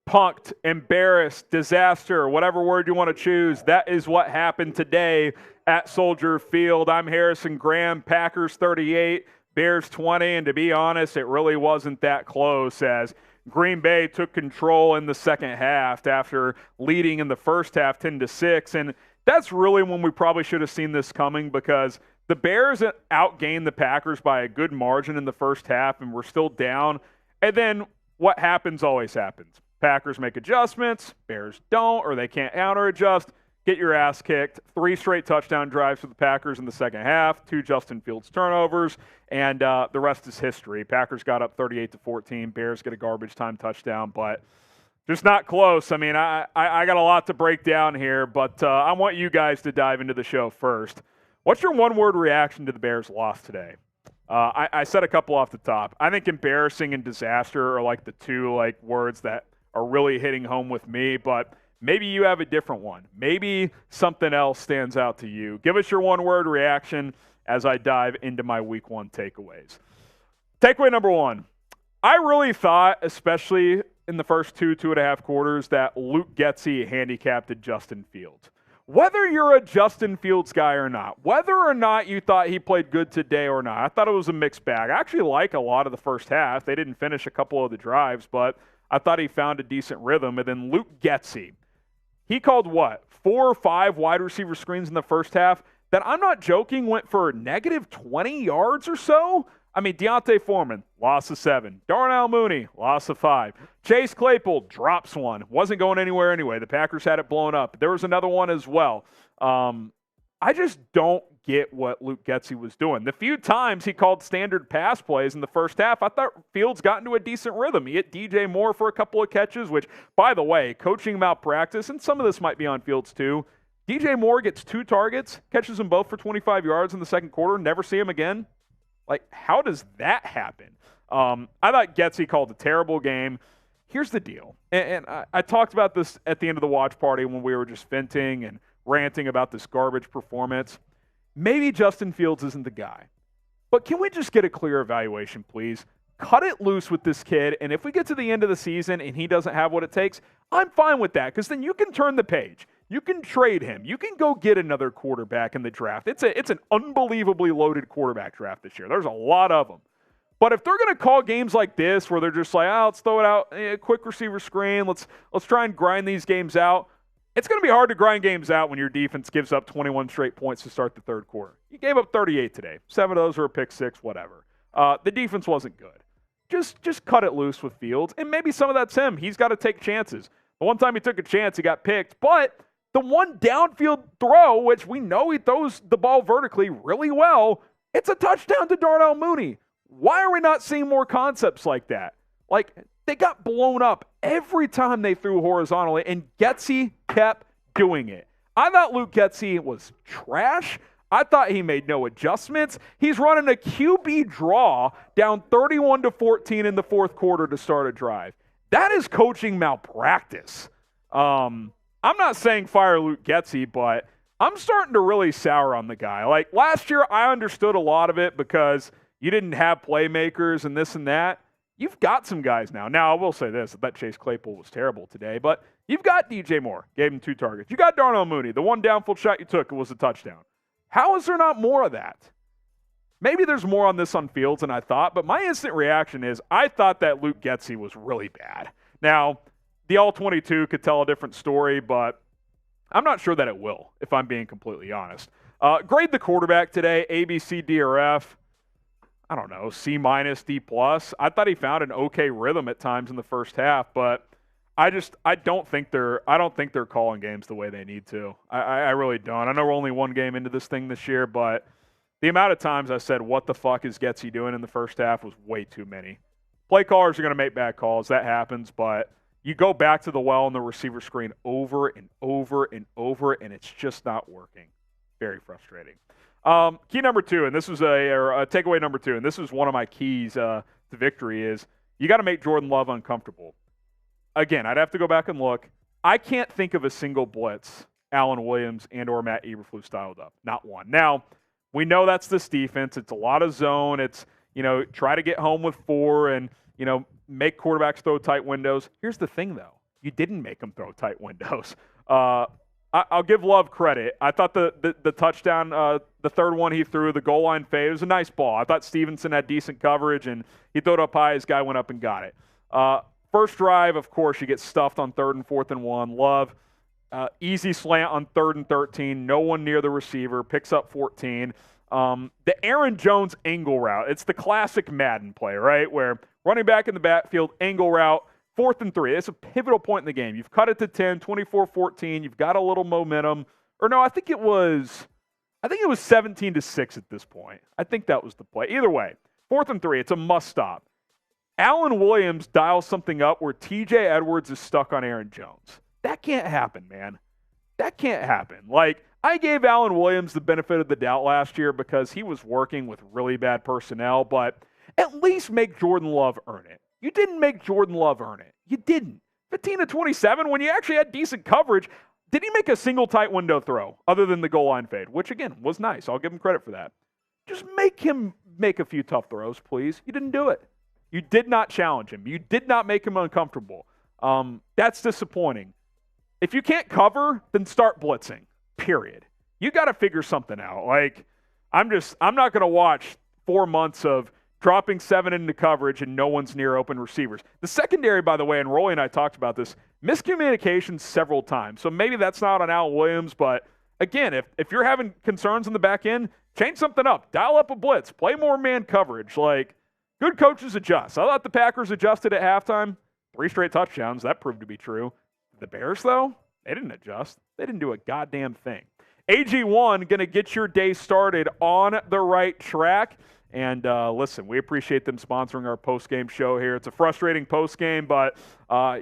punked, embarrassed, disaster, whatever word you want to choose. That is what happened today at Soldier Field. I'm Harrison Graham, Packers 38, Bears 20, and to be honest, it really wasn't that close as Green Bay took control in the second half after leading in the first half 10-6, and that's really when we probably should have seen this coming because the Bears outgained the Packers by a good margin in the first half and were still down, and then what happens always happens. Packers make adjustments, Bears don't, or they can't counter-adjust, get your ass kicked. 3 straight touchdown drives for the Packers in the second half, 2 Justin Fields turnovers, and the rest is history. Packers got up 38-14, Bears get a garbage time touchdown, but just not close. I mean, I got a lot to break down here, but I want you guys to dive into the show first. What's your one-word reaction to the Bears' loss today? I said a couple off the top. I think embarrassing and disaster are like the 2 words that are really hitting home with me, but maybe you have a different one. Maybe something else stands out to you. Give us your one-word reaction as I dive into my week 1 takeaways. Takeaway number 1. I really thought, especially in the first 2.5 quarters, that Luke Getsy handicapped Justin Fields. Whether you're a Justin Fields guy or not, whether or not you thought he played good today or not, I thought it was a mixed bag. I actually like a lot of the first half. They didn't finish a couple of the drives, but I thought he found a decent rhythm. And then Luke Getsy, he called 4 or 5 wide receiver screens in the first half that, I'm not joking, went for negative 20 yards or so. I mean, Deontay Foreman, loss of 7. Darnell Mooney, loss of 5. Chase Claypool drops 1. Wasn't going anywhere anyway. The Packers had it blown up. There was another one as well. I just don't get what Luke Getsy was doing. The few times he called standard pass plays in the first half, I thought Fields got into a decent rhythm. He hit DJ Moore for a couple of catches, which, by the way, coaching malpractice, and some of this might be on Fields too. DJ Moore gets 2 targets, catches them both for 25 yards in the second quarter, never see him again. How does that happen? I thought Getsy called a terrible game. Here's the deal, and I talked about this at the end of the watch party when we were just venting and ranting about this garbage performance. Maybe Justin Fields isn't the guy, but can we just get a clear evaluation, please? Cut it loose with this kid, and if we get to the end of the season and he doesn't have what it takes, I'm fine with that, because then you can turn the page. You can trade him. You can go get another quarterback in the draft. It's an unbelievably loaded quarterback draft this year. There's a lot of them. But if they're going to call games like this where they're just like, let's throw it out, quick receiver screen, let's try and grind these games out, it's going to be hard to grind games out when your defense gives up 21 straight points to start the third quarter. You gave up 38 today. 7 of those were a pick 6, whatever. The defense wasn't good. Just cut it loose with Fields, and maybe some of that's him. He's got to take chances. The one time he took a chance, he got picked, but the one downfield throw, which we know he throws the ball vertically really well, it's a touchdown to Darnell Mooney. Why are we not seeing more concepts like that? They got blown up every time they threw horizontally, and Getsy kept doing it. I thought Luke Getsy was trash. I thought he made no adjustments. He's running a QB draw down 31-14 in the fourth quarter to start a drive. That is coaching malpractice. I'm not saying fire Luke Getsy, but I'm starting to really sour on the guy. Last year, I understood a lot of it because you didn't have playmakers and this and that. You've got some guys now. Now, I will say this. I bet Chase Claypool was terrible today, but you've got DJ Moore. Gave him 2 targets. You got Darnell Mooney. The one downfield shot you took was a touchdown. How is there not more of that? Maybe there's more on this on Fields than I thought, but my instant reaction is I thought that Luke Getsy was really bad. Now, the All-22 could tell a different story, but I'm not sure that it will, if I'm being completely honest. Grade the quarterback today, A, B, C, D, or F. I don't know, C-, D+. I thought he found an okay rhythm at times in the first half, but I don't think they're calling games the way they need to. I really don't. I know we're only 1 game into this thing this year, but the amount of times I said, what the fuck is Getsy doing in the first half was way too many. Play callers are going to make bad calls. That happens, but you go back to the well on the receiver screen over and over and over, and it's just not working. Very frustrating. Key number 2, and this was a takeaway number 2, and this was one of my keys to victory, is you got to make Jordan Love uncomfortable. Again, I'd have to go back and look. I can't think of a single blitz Alan Williams and or Matt Eberflus styled up. Not one. Now, we know that's this defense. It's a lot of zone. It's, try to get home with 4 and, make quarterbacks throw tight windows. Here's the thing, though. you didn't make him throw tight windows. I'll give Love credit. I thought the touchdown, the third one he threw, the goal line fade, it was a nice ball. I thought Stevenson had decent coverage, and he threw it up high. His guy went up and got it. First drive, of course, you get stuffed on 3rd and 4th and 1. Love, easy slant on 3rd and 13. No one near the receiver. Picks up 14. The Aaron Jones angle route. It's the classic Madden play, right? Where running back in the backfield, angle route, 4th and 3. It's a pivotal point in the game. You've cut it to 10, 24-14. You've got a little momentum. Or no, I think it was 17-6 at this point. I think that was the play. Either way, 4th and 3. It's a must stop. Allen Williams dials something up where TJ Edwards is stuck on Aaron Jones. That can't happen, man. That can't happen. Like, I gave Allen Williams the benefit of the doubt last year because he was working with really bad personnel, but at least make Jordan Love earn it. You didn't make Jordan Love earn it. You didn't. 15-27, when you actually had decent coverage, did he make a single tight window throw other than the goal line fade, which, again, was nice. I'll give him credit for that. Just make him make a few tough throws, please. You didn't do it. You did not challenge him. You did not make him uncomfortable. That's disappointing. If you can't cover, then start blitzing, period. You got to figure something out. Like, I'm not going to watch 4 months of dropping 7 into coverage and no one's near open receivers. The secondary, by the way, and Rolly and I talked about this, miscommunication several times. So maybe that's not on Al Williams, but again, if you're having concerns in the back end, change something up. Dial up a blitz. Play more man coverage. Like, good coaches adjust. I thought the Packers adjusted at halftime. 3 straight touchdowns. That proved to be true. The Bears, though, they didn't adjust. They didn't do a goddamn thing. AG1 going to get your day started on the right track. And listen, we appreciate them sponsoring our post-game show here. It's a frustrating post-game, but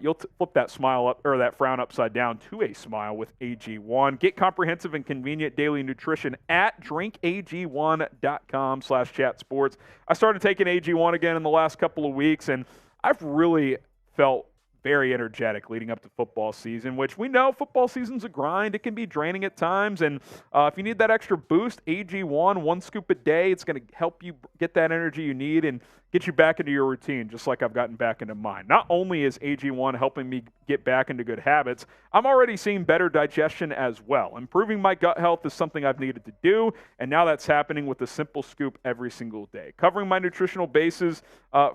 you'll flip that smile up or that frown upside down to a smile with AG1. Get comprehensive and convenient daily nutrition at drinkag1.com/chatsports. I started taking AG1 again in the last couple of weeks, and I've really felt very energetic leading up to football season, which we know football season's a grind. It can be draining at times, and if you need that extra boost, AG1, 1 scoop a day, it's going to help you get that energy you need and get you back into your routine, just like I've gotten back into mine. Not only is AG1 helping me get back into good habits, I'm already seeing better digestion as well. Improving my gut health is something I've needed to do, and now that's happening with a simple scoop every single day. Covering my nutritional bases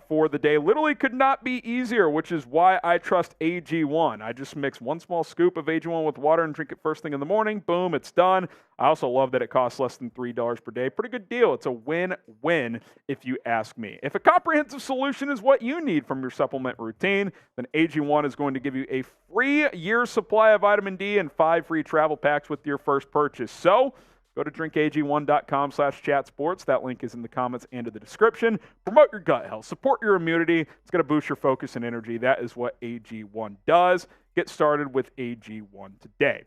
for the day literally could not be easier, which is why I trust AG1. I just mix 1 small scoop of AG1 with water and drink it first thing in the morning. Boom, it's done. I also love that it costs less than $3 per day. Pretty good deal. It's a win-win if you ask me. If a comprehensive solution is what you need from your supplement routine, then AG1 is going to give you a free year's supply of vitamin D and 5 free travel packs with your first purchase. So go to drinkag1.com/chatsports. That link is in the comments and in the description. Promote your gut health. Support your immunity. It's going to boost your focus and energy. That is what AG1 does. Get started with AG1 today.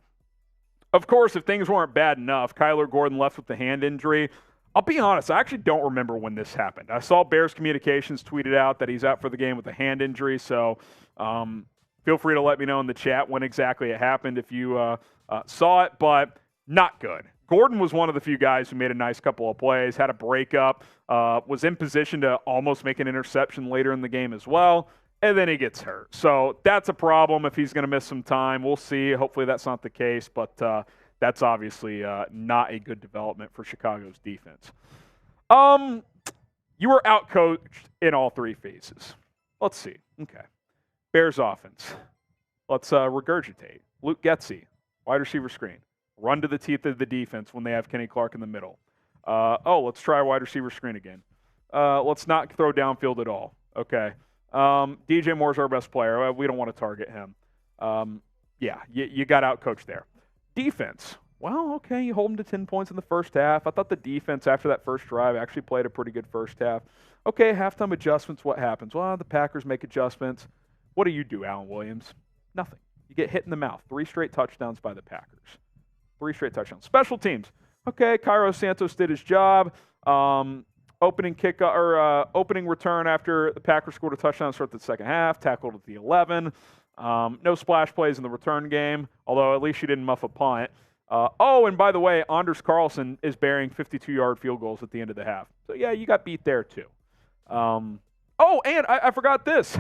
Of course, if things weren't bad enough, Kyler Gordon left with the hand injury. I'll be honest, I actually don't remember when this happened. I saw Bears Communications tweeted out that he's out for the game with a hand injury, so feel free to let me know in the chat when exactly it happened if you saw it, but not good. Gordon was one of the few guys who made a nice couple of plays, had a breakup, was in position to almost make an interception later in the game as well, and then he gets hurt. So that's a problem if he's going to miss some time. We'll see. Hopefully that's not the case, but that's obviously not a good development for Chicago's defense. You were outcoached in all 3 phases. Let's see. Okay. Bears offense. Let's regurgitate. Luke Getsy, wide receiver screen. Run to the teeth of the defense when they have Kenny Clark in the middle. Let's try wide receiver screen again. Let's not throw downfield at all. Okay. DJ Moore's our best player. We don't want to target him. You got outcoached there. Defense. Well, okay, you hold them to 10 points in the first half. I thought the defense after that first drive actually played a pretty good first half. Okay, halftime adjustments, what happens? Well, the Packers make adjustments. What do you do, Allen Williams? Nothing. You get hit in the mouth. 3 straight touchdowns by the Packers. 3 straight touchdowns. Special teams. Okay, Cairo Santos did his job. Opening return after the Packers scored a touchdown to start the second half. Tackled at the 11. No splash plays in the return game, although at least you didn't muff a punt. And by the way, Anders Carlson is burying 52-yard field goals at the end of the half. So, yeah, you got beat there too. And I forgot this.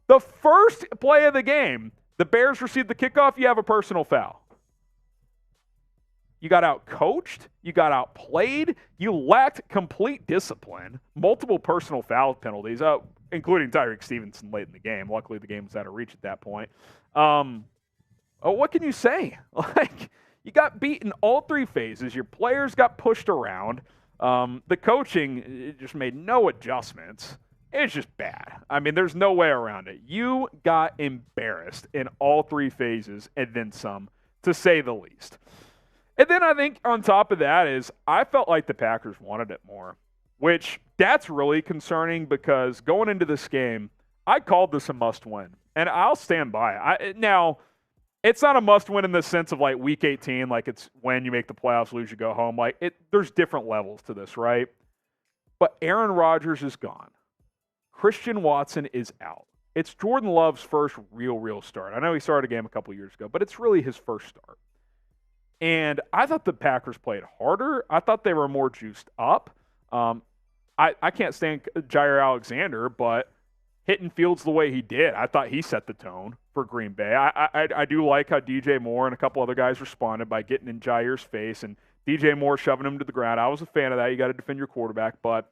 The first play of the game, The Bears received the kickoff, you have a personal foul. You got out-coached. You got outplayed. You lacked complete discipline. Multiple personal foul penalties, including Tyreek Stevenson late in the game. Luckily, the game was out of reach at that point. What can you say? Like, you got beaten all three phases. Your players got pushed around. The coaching it just made no adjustments. It's just bad. I mean, there's no way around it. You got embarrassed in all three phases and then some, to say the least. And then I think on top of that is I felt like the Packers wanted it more, which that's really concerning because going into this game, I called this a must-win, and I'll stand by it. Now, it's not a must-win in the sense of like Week 18, like it's when you make the playoffs, lose, you go home. Like there's different levels to this, right? But Aaron Rodgers is gone. Christian Watson is out. It's Jordan Love's first real start. I know he started a game a couple years ago, but it's really his first start. And I thought the Packers played harder. I thought they were more juiced up. I can't stand Jair Alexander, but hitting Fields the way he did, I thought he set the tone for Green Bay. I do like how DJ Moore and a couple other guys responded by getting in Jair's face and DJ Moore shoving him to the ground. I was a fan of that. You got to defend your quarterback. But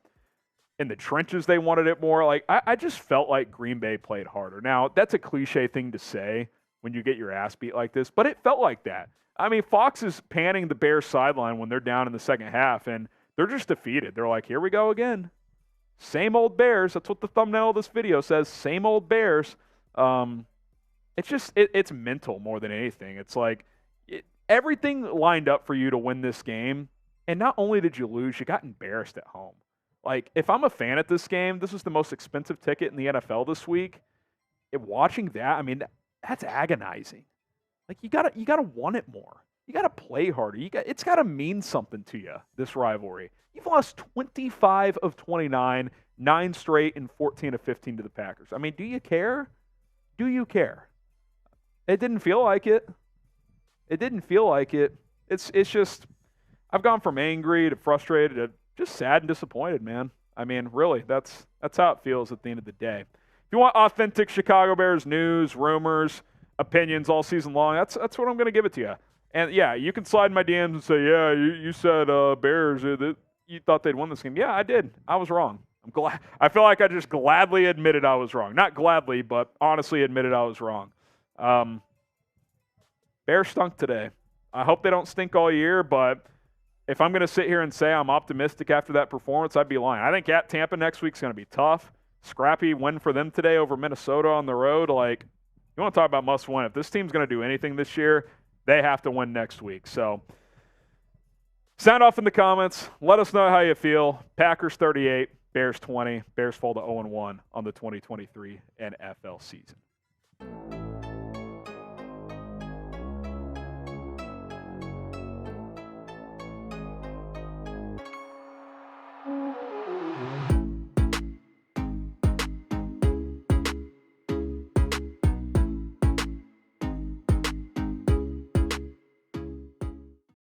in the trenches, they wanted it more. Like I just felt like Green Bay played harder. Now, that's a cliche thing to say when you get your ass beat like this, but it felt like that. I mean, Fox is panning the Bears sideline when they're down in the second half, and they're just defeated. They're like, here we go again. Same old Bears. That's what the thumbnail of this video says, same old Bears. It's just, it's mental more than anything. It's like everything lined up for you to win this game, and not only did you lose, you got embarrassed at home. Like, if I'm a fan at this game, this was the most expensive ticket in the NFL this week. Watching that, I mean, that's agonizing. Like you gotta want it more. You gotta play harder. It's gotta mean something to you. This rivalry. You've lost 25 of 29, 9 straight, and 14 of 15 to the Packers. I mean, do you care? Do you care? It didn't feel like it. It didn't feel like it. It's just I've gone from angry to frustrated to just sad and disappointed, man. I mean, really, that's how it feels at the end of the day. If you want authentic Chicago Bears news, rumors, opinions all season long, that's what I'm going to give it to you. And yeah, you can slide in my DMs and say, yeah, you said Bears, you thought they'd win this game. Yeah, I did. I was wrong. I'm glad. I feel like I just gladly admitted I was wrong. Not gladly, but honestly admitted I was wrong. Bears stunk today. I hope they don't stink all year, but if I'm going to sit here and say I'm optimistic after that performance, I'd be lying. I think at Tampa next week is going to be tough. Scrappy win for them today over Minnesota on the road. Like, you want to talk about must win. If this team's going to do anything this year, they have to win next week. So sound off in the comments. Let us know how you feel. Packers 38, Bears 20. Bears fall to 0-1 on the 2023 NFL season.